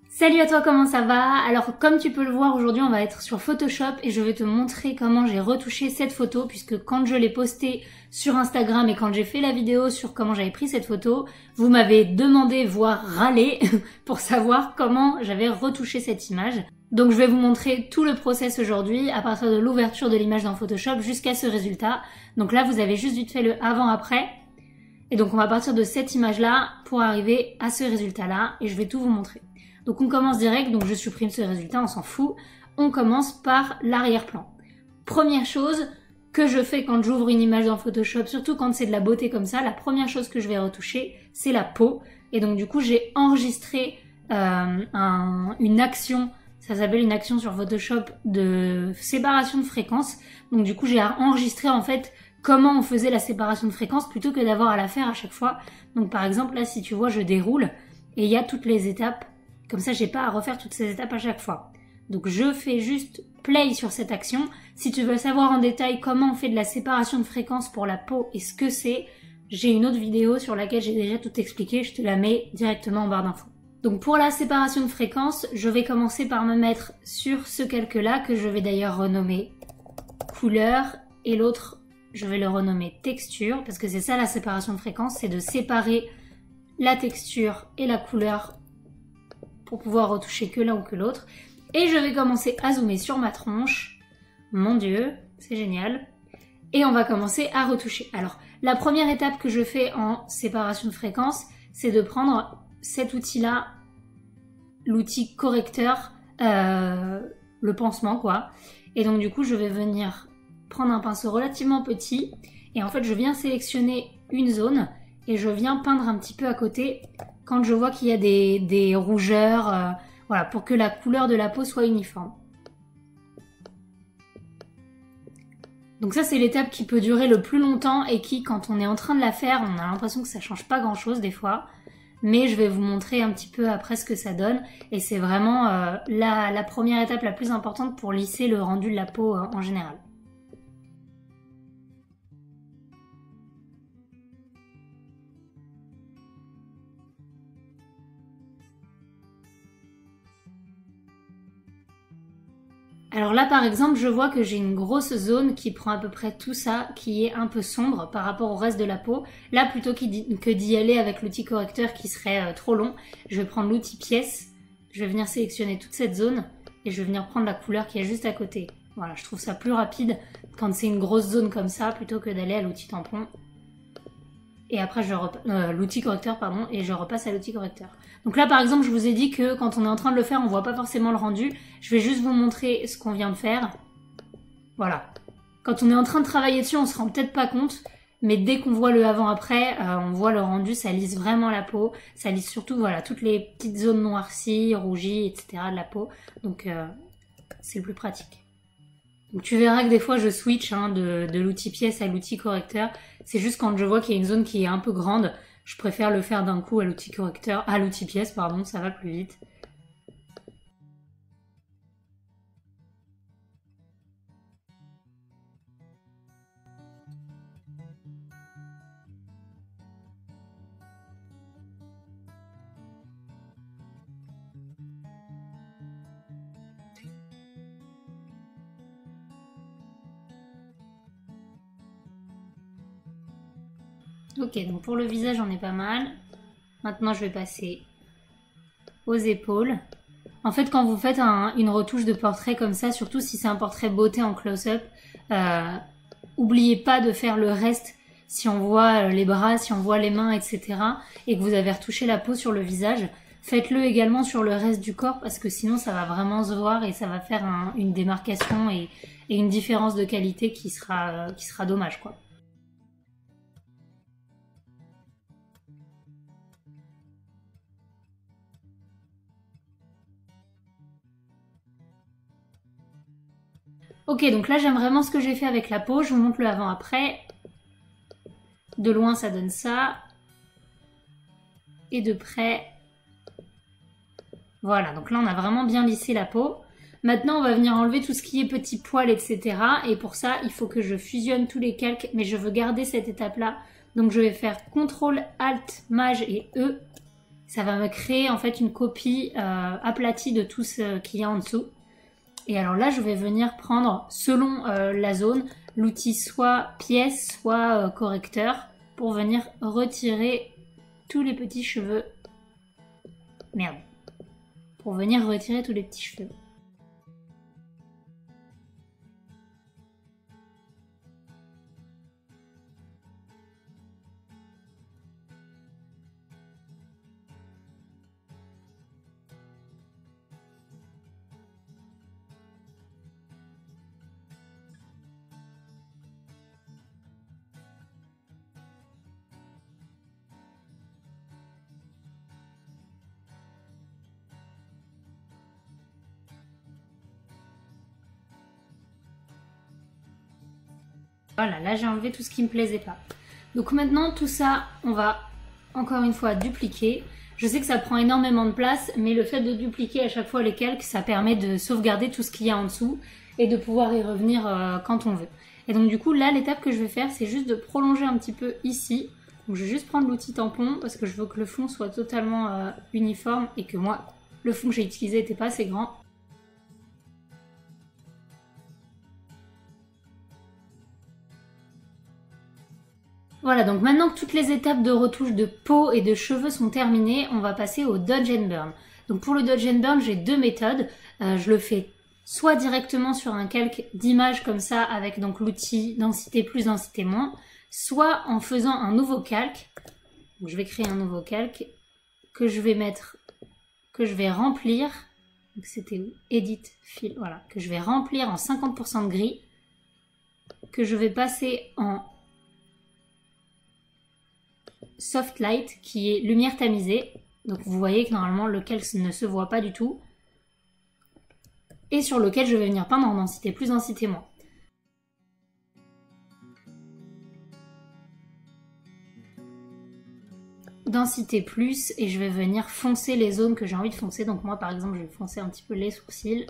Salut à toi, comment ça va? Alors comme tu peux le voir, aujourd'hui on va être sur Photoshop et je vais te montrer comment j'ai retouché cette photo, puisque quand je l'ai postée sur Instagram et quand j'ai fait la vidéo sur comment j'avais pris cette photo, vous m'avez demandé, voire râlé, pour savoir comment j'avais retouché cette image. Donc je vais vous montrer tout le process aujourd'hui, à partir de l'ouverture de l'image dans Photoshop jusqu'à ce résultat. Donc là vous avez juste vite fait le avant-après. Et donc on va partir de cette image-là pour arriver à ce résultat-là et je vais tout vous montrer. Donc on commence direct, donc je supprime ce résultat, on s'en fout. On commence par l'arrière-plan. Première chose que je fais quand j'ouvre une image dans Photoshop, surtout quand c'est de la beauté comme ça, la première chose que je vais retoucher, c'est la peau. Et donc du coup j'ai enregistré une action, ça s'appelle une action sur Photoshop de séparation de fréquences. Donc du coup j'ai enregistré en fait comment on faisait la séparation de fréquences plutôt que d'avoir à la faire à chaque fois. Donc par exemple là si tu vois je déroule et il y a toutes les étapes. Comme ça, j'ai pas à refaire toutes ces étapes à chaque fois. Donc je fais juste play sur cette action. Si tu veux savoir en détail comment on fait de la séparation de fréquences pour la peau et ce que c'est, j'ai une autre vidéo sur laquelle j'ai déjà tout expliqué, je te la mets directement en barre d'infos. Donc pour la séparation de fréquences, je vais commencer par me mettre sur ce calque-là, que je vais d'ailleurs renommer couleur, et l'autre, je vais le renommer texture, parce que c'est ça la séparation de fréquences, c'est de séparer la texture et la couleur pour pouvoir retoucher que l'un ou que l'autre. Et je vais commencer à zoomer sur ma tronche. Mon Dieu, c'est génial. Et on va commencer à retoucher. Alors, la première étape que je fais en séparation de fréquences, c'est de prendre cet outil-là, l'outil correcteur, le pansement quoi. Et donc du coup, je vais venir prendre un pinceau relativement petit. Et en fait, je viens sélectionner une zone et je viens peindre un petit peu à côté quand je vois qu'il y a des rougeurs, voilà, pour que la couleur de la peau soit uniforme. Donc ça c'est l'étape qui peut durer le plus longtemps et qui, quand on est en train de la faire, on a l'impression que ça change pas grand chose des fois. Mais je vais vous montrer un petit peu après ce que ça donne. Et c'est vraiment la première étape la plus importante pour lisser le rendu de la peau en général. Alors là par exemple je vois que j'ai une grosse zone qui prend à peu près tout ça, qui est un peu sombre par rapport au reste de la peau. Là plutôt que d'y aller avec l'outil correcteur qui serait trop long, je vais prendre l'outil pièce, je vais venir sélectionner toute cette zone et je vais venir prendre la couleur qui est juste à côté. Voilà, je trouve ça plus rapide quand c'est une grosse zone comme ça plutôt que d'aller à l'outil tampon. Et après l'outil correcteur pardon, et je repasse à l'outil correcteur. Donc là par exemple je vous ai dit que quand on est en train de le faire on voit pas forcément le rendu. Je vais juste vous montrer ce qu'on vient de faire. Voilà. Quand on est en train de travailler dessus on se rend peut-être pas compte, mais dès qu'on voit le avant-après, on voit le rendu, ça lisse vraiment la peau. Ça lisse surtout voilà toutes les petites zones noircies, rougies, etc. de la peau. Donc c'est le plus pratique. Donc tu verras que des fois je switch de l'outil pièce à l'outil correcteur. C'est juste quand je vois qu'il y a une zone qui est un peu grande, je préfère le faire d'un coup à l'outil correcteur, à l'outil pièce pardon, ça va plus vite. Ok, donc pour le visage on est pas mal. Maintenant je vais passer aux épaules. En fait quand vous faites une retouche de portrait comme ça, surtout si c'est un portrait beauté en close-up, oubliez pas de faire le reste si on voit les bras, si on voit les mains, etc. et que vous avez retouché la peau sur le visage. Faites-le également sur le reste du corps parce que sinon ça va vraiment se voir et ça va faire une démarcation et une différence de qualité qui sera dommage quoi. Ok, donc là j'aime vraiment ce que j'ai fait avec la peau, je vous montre le avant-après. De loin ça donne ça. Et de près, voilà, donc là on a vraiment bien lissé la peau. Maintenant, on va venir enlever tout ce qui est petits poils, etc. Et pour ça, il faut que je fusionne tous les calques, mais je veux garder cette étape-là. Donc je vais faire CTRL, ALT, MAJ et E. Ça va me créer en fait une copie aplatie de tout ce qu'il y a en dessous. Et alors là, je vais venir prendre, selon la zone, l'outil soit pièce, soit correcteur, pour venir retirer tous les petits cheveux. Merde. Pour venir retirer tous les petits cheveux. Voilà, là j'ai enlevé tout ce qui me plaisait pas. Donc maintenant tout ça, on va encore une fois dupliquer. Je sais que ça prend énormément de place, mais le fait de dupliquer à chaque fois les calques, ça permet de sauvegarder tout ce qu'il y a en dessous et de pouvoir y revenir quand on veut. Et donc du coup là, l'étape que je vais faire, c'est juste de prolonger un petit peu ici. Donc je vais juste prendre l'outil tampon parce que je veux que le fond soit totalement uniforme et que moi, le fond que j'ai utilisé n'était pas assez grand. Voilà, donc maintenant que toutes les étapes de retouche de peau et de cheveux sont terminées, on va passer au Dodge and Burn. Donc pour le Dodge and Burn, j'ai deux méthodes. Je le fais soit directement sur un calque d'image comme ça, avec donc l'outil densité plus, densité moins, soit en faisant un nouveau calque. Donc je vais créer un nouveau calque que je vais mettre, que je vais remplir. Donc c'était où? Edit, Fill, voilà. Que je vais remplir en 50% de gris, que je vais passer en Soft Light, qui est lumière tamisée. Donc vous voyez que normalement le calque ne se voit pas du tout. Et sur lequel je vais venir peindre en densité plus, densité moins. Densité plus, et je vais venir foncer les zones que j'ai envie de foncer. Donc moi par exemple je vais foncer un petit peu les sourcils.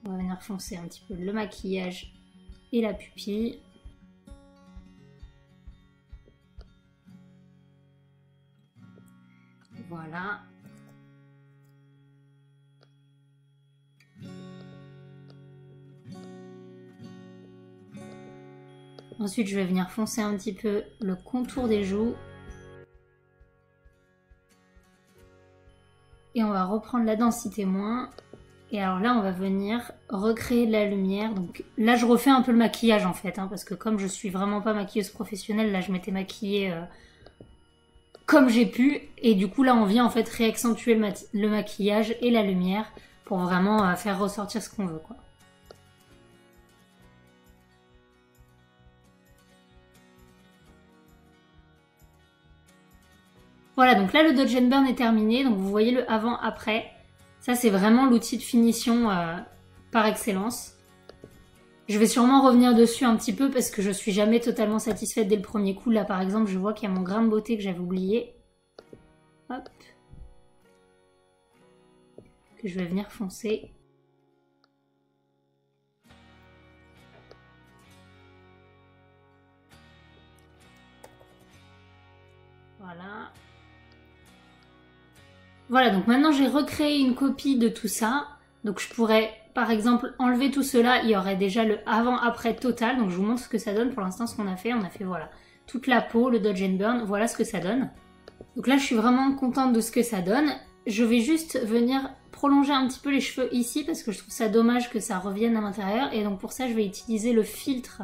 On va venir foncer un petit peu le maquillage et la pupille. Voilà. Ensuite, je vais venir foncer un petit peu le contour des joues. Et on va reprendre la densité moins. Et alors là, on va venir recréer de la lumière. Donc là, je refais un peu le maquillage en fait, hein, parce que comme je suis vraiment pas maquilleuse professionnelle, là, je m'étais maquillée comme j'ai pu. Et du coup, là, on vient en fait réaccentuer le maquillage et la lumière pour vraiment faire ressortir ce qu'on veut, quoi. Voilà, donc là, le Dodge and Burn est terminé. Donc vous voyez le avant-après. Ça, c'est vraiment l'outil de finition par excellence. Je vais sûrement revenir dessus un petit peu parce que je suis jamais totalement satisfaite dès le premier coup. Là, par exemple, je vois qu'il y a mon grain de beauté que j'avais oublié. Hop. Que je vais venir foncer. Voilà. Voilà, donc maintenant j'ai recréé une copie de tout ça. Donc je pourrais, par exemple, enlever tout cela. Il y aurait déjà le avant-après total. Donc je vous montre ce que ça donne pour l'instant, ce qu'on a fait. On a fait, voilà, toute la peau, le Dodge and Burn. Voilà ce que ça donne. Donc là, je suis vraiment contente de ce que ça donne. Je vais juste venir prolonger un petit peu les cheveux ici parce que je trouve ça dommage que ça revienne à l'intérieur. Et donc pour ça, je vais utiliser le filtre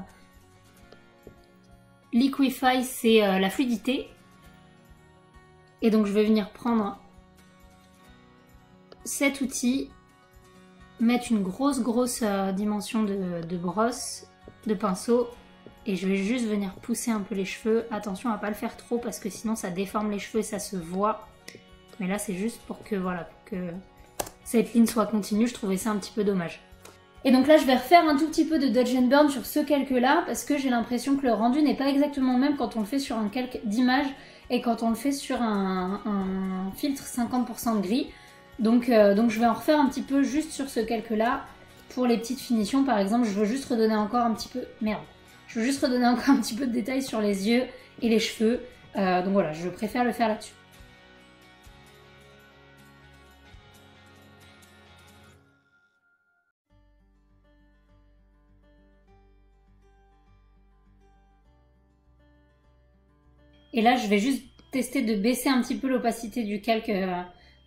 Liquify, c'est la fluidité. Et donc je vais venir prendre cet outil, mettre une grosse dimension de brosse, de pinceau, et je vais juste venir pousser un peu les cheveux. Attention à pas le faire trop parce que sinon ça déforme les cheveux et ça se voit. Mais là c'est juste pour que, voilà, pour que cette ligne soit continue. Je trouvais ça un petit peu dommage. Et donc là je vais refaire un tout petit peu de Dodge and Burn sur ce calque là parce que j'ai l'impression que le rendu n'est pas exactement le même quand on le fait sur un calque d'image et quand on le fait sur un filtre 50% de gris. Donc je vais en refaire un petit peu juste sur ce calque là pour les petites finitions. Par exemple je veux juste redonner encore un petit peu... Merde. Je veux juste redonner encore un petit peu de détails sur les yeux et les cheveux. Donc voilà, je préfère le faire là-dessus. Et là, je vais juste tester de baisser un petit peu l'opacité du calque,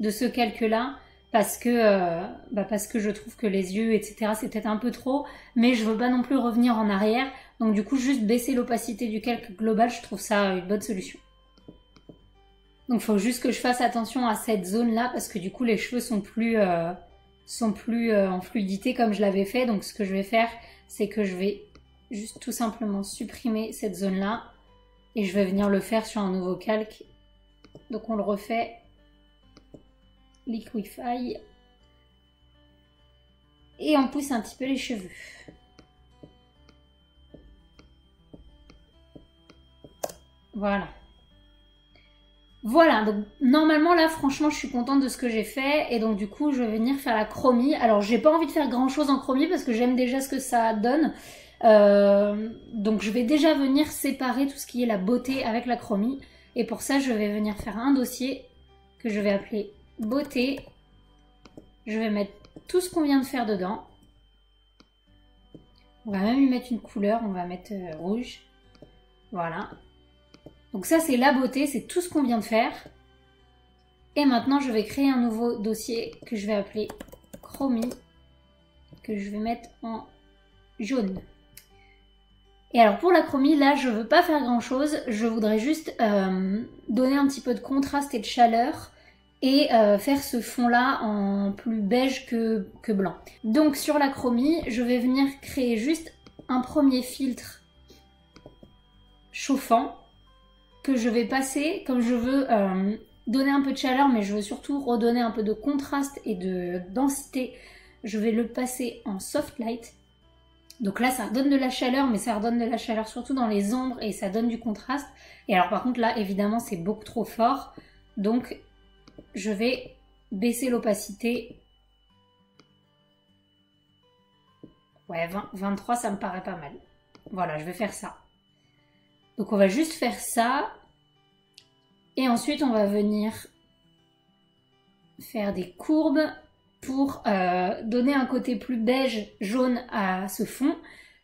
de ce calque-là, parce que je trouve que les yeux, etc., c'est peut-être un peu trop, mais je veux pas non plus revenir en arrière. Donc du coup, juste baisser l'opacité du calque global, je trouve ça une bonne solution. Donc il faut juste que je fasse attention à cette zone-là, parce que du coup, les cheveux sont plus en fluidité comme je l'avais fait. Donc ce que je vais faire, c'est que je vais juste tout simplement supprimer cette zone-là. Et je vais venir le faire sur un nouveau calque. Donc on le refait. Liquify. Et on pousse un petit peu les cheveux. Voilà. Voilà, donc normalement là franchement je suis contente de ce que j'ai fait. Et donc du coup je vais venir faire la chromie. Alors j'ai pas envie de faire grand chose en chromie parce que j'aime déjà ce que ça donne. Donc je vais déjà venir séparer tout ce qui est la beauté avec la chromie. Et pour ça je vais venir faire un dossier que je vais appeler beauté. Je vais mettre tout ce qu'on vient de faire dedans. On va même lui mettre une couleur, on va mettre rouge. Voilà. Donc ça c'est la beauté, c'est tout ce qu'on vient de faire. Et maintenant je vais créer un nouveau dossier que je vais appeler chromie. Que je vais mettre en jaune. Et alors pour la chromie, là je veux pas faire grand chose, je voudrais juste donner un petit peu de contraste et de chaleur et faire ce fond là en plus beige que blanc. Donc sur la chromie, je vais venir créer juste un premier filtre chauffant que je vais passer, comme je veux donner un peu de chaleur mais je veux surtout redonner un peu de contraste et de densité, je vais le passer en soft light. Donc là, ça redonne de la chaleur, mais ça redonne de la chaleur surtout dans les ombres et ça donne du contraste. Et alors par contre là, évidemment, c'est beaucoup trop fort. Donc je vais baisser l'opacité. Ouais, 23, ça me paraît pas mal. Voilà, je vais faire ça. Donc on va juste faire ça. Et ensuite, on va venir faire des courbes pour donner un côté plus beige jaune à ce fond.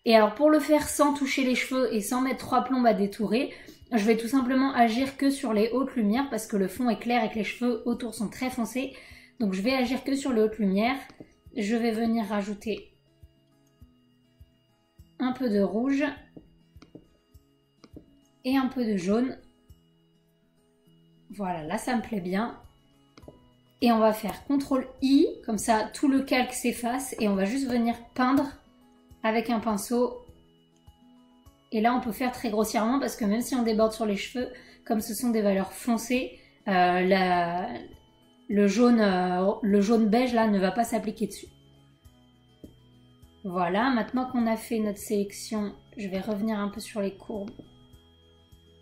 Et alors pour le faire sans toucher les cheveux et sans mettre 3 plombes à détourer, je vais tout simplement agir que sur les hautes lumières parce que le fond est clair et que les cheveux autour sont très foncés. Donc je vais agir que sur les hautes lumières. Je vais venir rajouter un peu de rouge et un peu de jaune. Voilà, là ça me plaît bien. Et on va faire CTRL-I, comme ça tout le calque s'efface et on va juste venir peindre avec un pinceau. Et là on peut faire très grossièrement parce que même si on déborde sur les cheveux, comme ce sont des valeurs foncées, le jaune beige là ne va pas s'appliquer dessus. Voilà, maintenant qu'on a fait notre sélection, je vais revenir un peu sur les courbes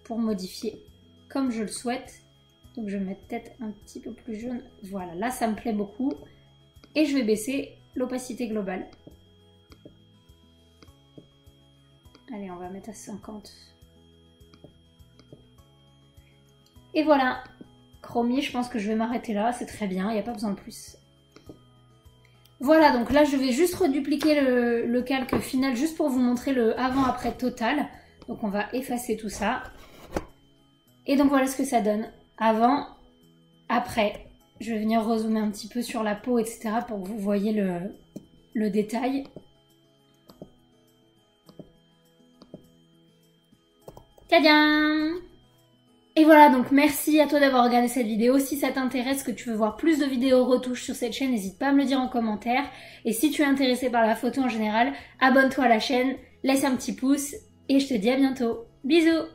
pour modifier comme je le souhaite. Donc je vais mettre peut-être un petit peu plus jaune. Voilà, là ça me plaît beaucoup. Et je vais baisser l'opacité globale. Allez, on va mettre à 50. Et voilà. Chromie, je pense que je vais m'arrêter là. C'est très bien, il n'y a pas besoin de plus. Voilà, donc là je vais juste redupliquer le calque final juste pour vous montrer le avant-après total. Donc on va effacer tout ça. Et donc voilà ce que ça donne. Avant, après, je vais venir rezoomer un petit peu sur la peau, etc. pour que vous voyez le détail. Tadam! Et voilà, donc merci à toi d'avoir regardé cette vidéo. Si ça t'intéresse, que tu veux voir plus de vidéos retouches sur cette chaîne, n'hésite pas à me le dire en commentaire. Et si tu es intéressé par la photo en général, abonne-toi à la chaîne, laisse un petit pouce et je te dis à bientôt. Bisous!